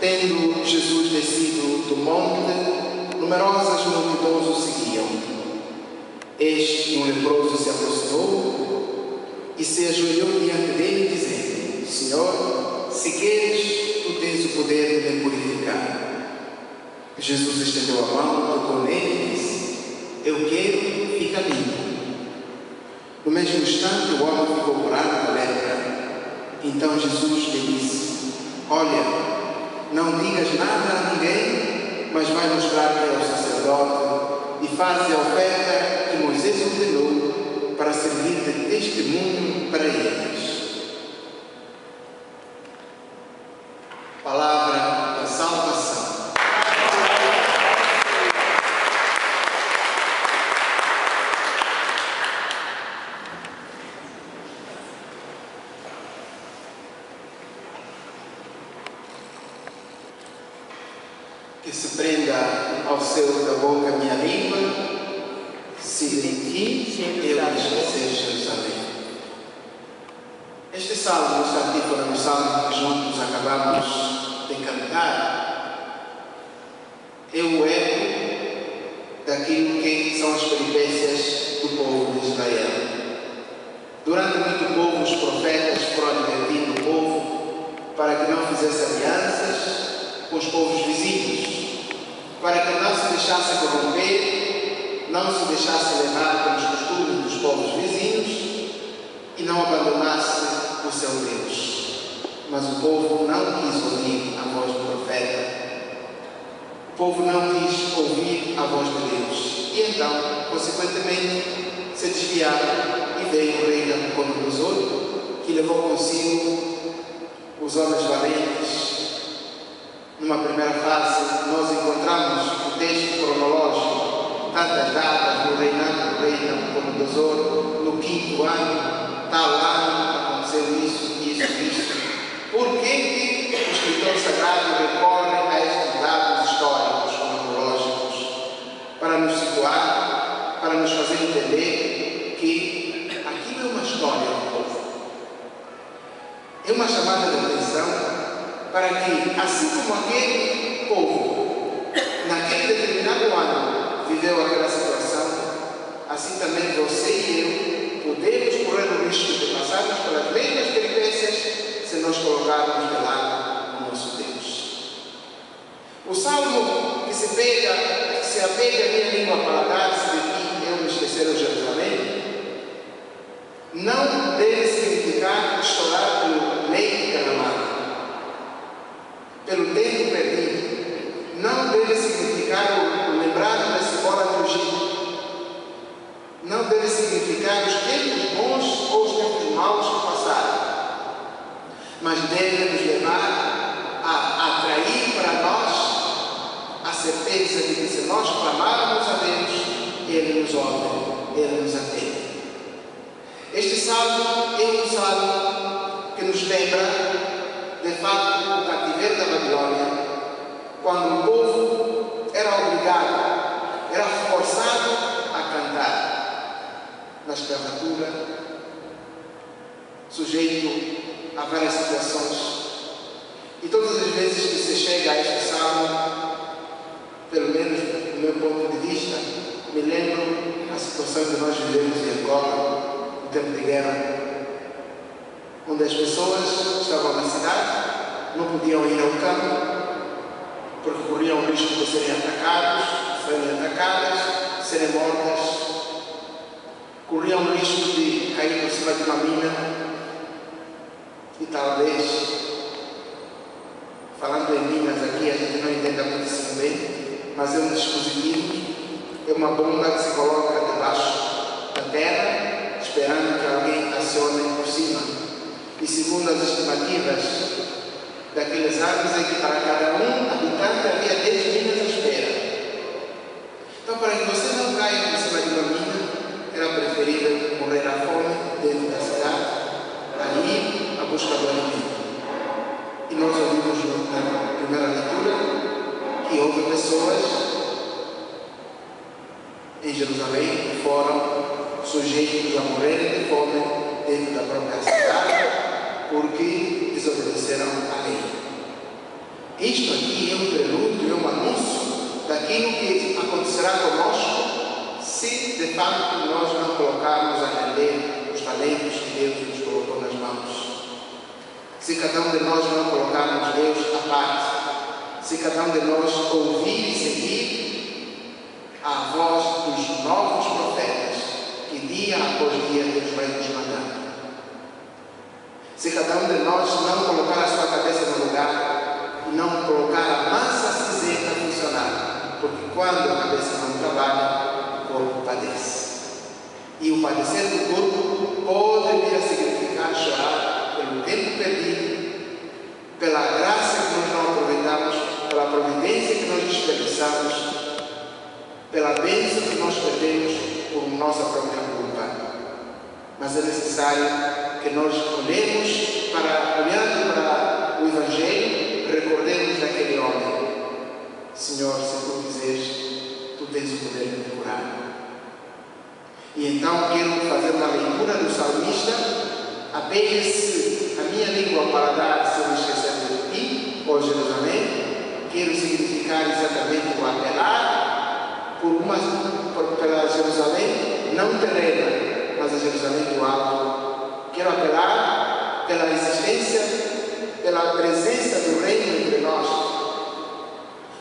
Tendo Jesus descido do monte, numerosas multidões o seguiam. Eis um leproso se aproximou e se ajoelhou diante dele, dizendo: Senhor, se queres, tu tens o poder de me purificar. Jesus estendeu a mão, tocou nele e disse: Eu quero, fica limpo. No mesmo instante, o homem ficou curado da lepra. Então Jesus lhe disse: Olha, não digas nada a ninguém, mas vai mostrar-te ao sacerdote e faze a oferta que Moisés ordenou para servir de testemunho para eles. Palavra da salvação. Que se prenda ao céu da boca minha língua, se em ti eu esquecer Jerusalém. Este salmo está articulado no salmo que juntos acabamos de cantar. É o eco daquilo que são as peripécias do povo de Israel. Durante muito pouco os profetas foram advertindo o povo para que não fizesse alianças com os povos vizinhos, para que não se deixasse corromper, não se deixasse levar pelos costumes dos povos vizinhos e não abandonasse o seu Deus. Mas o povo não quis ouvir a voz do profeta. O povo não quis ouvir a voz de Deus. E então, consequentemente, se desviaram e veio o rei Nabucodonosor, que levou consigo os homens valentes. Numa primeira fase, nós encontramos o texto cronológico, tantas datas do reinado do rei Nabucodonosor, no 5º ano, tal ano, aconteceu isso. Por que o escritor sagrado recorre a estes dados históricos cronológicos? Para nos situar, para nos fazer entender que aquilo é uma história do povo. É uma chamada de atenção para que, assim como aquele povo, naquele determinado ano, viveu aquela situação, assim também você e eu podemos correr o risco de passarmos pelas mesmas peripécias se nós colocarmos de lado o nosso Deus. O salmo que se apega a minha língua para dar-se de ti, eu me esquecer o Jerusalém, não deve significar estourar pelo leite derramado, pelo tempo perdido. Não deve significar o lembrar da cebola mugida. Não deve significar os tempos bons ou os tempos maus que passaram. Mas deve nos levar a atrair para nós a certeza de que se nós clamarmos a Deus, Ele nos ouve, Ele nos atende. Este salmo é um salmo que nos lembra de fato o cativeiro da Babilônia, quando o povo era obrigado, era forçado a cantar na escravatura, sujeito a várias situações. E todas as vezes que se chega a este salmo, pelo menos do meu ponto de vista, me lembro a situação que nós vivemos em Angola, no tempo de guerra, onde as pessoas estavam na cidade, não podiam ir ao campo, porque corriam o risco de serem atacadas, serem mortas, corriam o risco de cair por cima de uma mina, e talvez, falando em minas aqui, a gente não entenda muito assim bem, mas é um dispositivo, é uma bomba que se coloca debaixo da terra, esperando que alguém acione por cima. E segundo as estimativas daqueles anos, é que para cada um habitante havia 10 minas à espera. Então, para que você não caia por cima de uma mina, era preferível morrer à fome dentro da cidade, ali à busca do alimento. E nós ouvimos na primeira leitura que houve pessoas em Jerusalém que foram sujeitos a morrer de fome dentro da própria cidade, porque desobedeceram a lei. Isto aqui é um prelúdio, é um anúncio daquilo que acontecerá conosco se de fato nós não colocarmos a render os talentos que Deus nos colocou nas mãos. Se cada um de nós não colocarmos Deus à parte, se cada um de nós ouvir e seguir a voz dos novos profetas, que dia após dia Deus vai nos mandando. Se cada um de nós não colocar a sua cabeça no lugar e não colocar a massa cinzenta a funcionar, porque quando a cabeça não trabalha, o corpo padece. E o padecer do corpo pode vir a significar chorar pelo tempo perdido, pela graça que nós não aproveitamos, pela providência que nós desperdiçamos, pela bênção que nós perdemos por nossa própria culpa. Mas é necessário que nós olhando para o Evangelho, recordemos daquele homem: Senhor, se tu quiseres, tu tens o poder de me curar. E então quero fazer uma leitura do salmista. Apegue-se a minha língua para dar, se eu me esquecer de ti, ó Jerusalém. Quero significar exatamente o apelar pela Jerusalém, não terrena, mas a Jerusalém do alto. Quero apelar pela existência, pela presença do reino entre nós.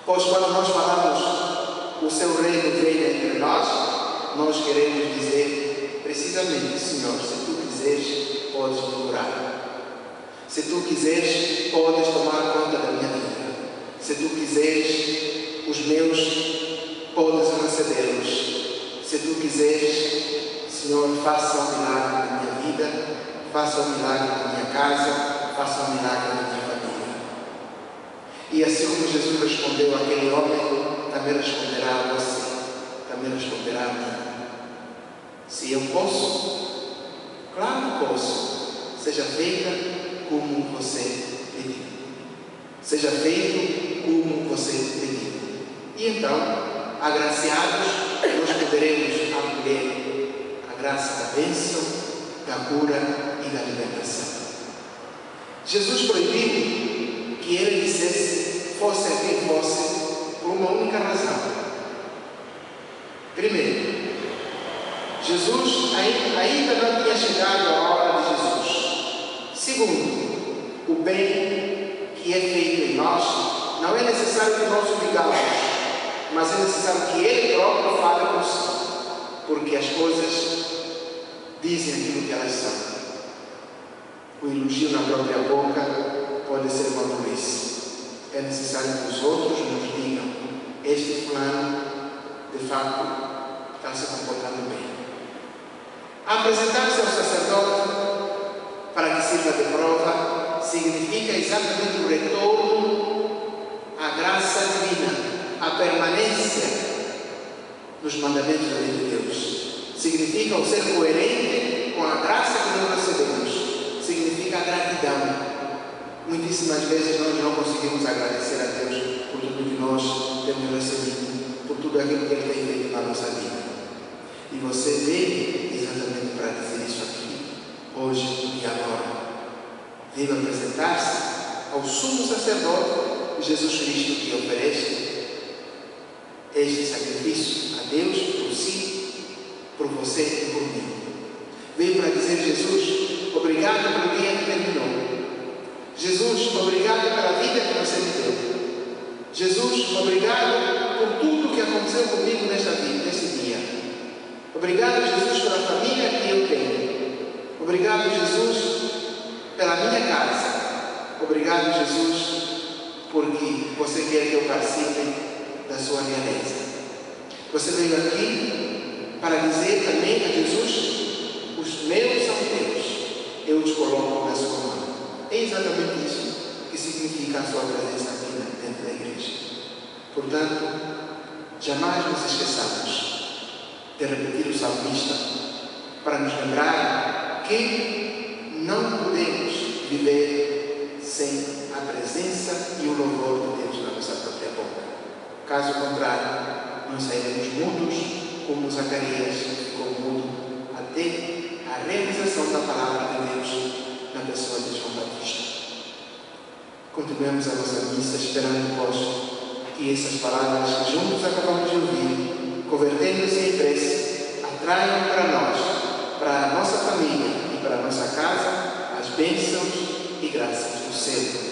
Pois quando nós falamos o seu reino vem entre nós queremos dizer precisamente: Senhor, se tu quiseres, podes me curar. Se tu quiseres, podes tomar conta da minha vida. Se tu quiseres, os meus podes recebê-los. Se tu quiseres, Senhor, faça um milagre na minha vida, faça um milagre na minha casa, faça um milagre na minha família. E assim como Jesus respondeu àquele homem, também responderá a você, também responderá a mim. Se eu posso, claro que posso. Seja feita como você pediu. Seja feito como você pediu. E então, agraciados, nós poderemos acolher a graça da bênção, da cura e da libertação. Jesus proibiu que ele dissesse, fosse a quem fosse, por uma única razão. Primeiro, Jesus ainda não tinha chegado a hora de Jesus. Segundo, o bem que é feito em nós, não é necessário que nós o digamos, mas é necessário que Ele próprio fale consigo, porque as coisas dizem aquilo que elas são. O elogio na própria boca pode ser uma doença. É necessário que os outros nos digam: este fulano, de fato, está se comportando bem. Apresentar-se ao sacerdote para que sirva de prova significa exatamente o retorno à graça divina, à permanência nos mandamentos da lei de Deus. Significa o ser coerente com a graça que nós recebemos. Significa a gratidão. Muitíssimas vezes nós não conseguimos agradecer a Deus por tudo que nós temos recebido, por tudo aquilo que Ele tem feito na nossa vida. E você veio exatamente para dizer isso aqui, hoje e agora. Veio apresentar-se ao sumo sacerdote Jesus Cristo, que oferece este sacrifício a Deus por si, por você e por mim. Veio para dizer: Jesus, obrigado pelo dia que terminou. Jesus, obrigado pela vida que você me deu. Jesus, obrigado por tudo que aconteceu comigo nesse dia. Obrigado, Jesus, pela família que eu tenho. Obrigado, Jesus, pela minha casa. Obrigado, Jesus, porque você quer que eu participe da sua realeza. Você veio aqui para dizer também a Jesus: os meus são teus, eu os coloco na sua mão. É exatamente isso que significa a sua presença aqui dentro da igreja. Portanto, jamais nos esqueçamos de repetir o salmista para nos lembrar que não podemos viver sem a presença e o louvor de Deus na nossa própria boca. Caso contrário, nós sairemos mudos, como Zacarias ficou mudo, até a realização da palavra de Deus na pessoa de João Batista. continuemos a nossa missa esperando vós que essas palavras que juntos acabamos de ouvir, convertendo-se em prece, atraiam para nós, para a nossa família e para a nossa casa, as bênçãos e graças do céu.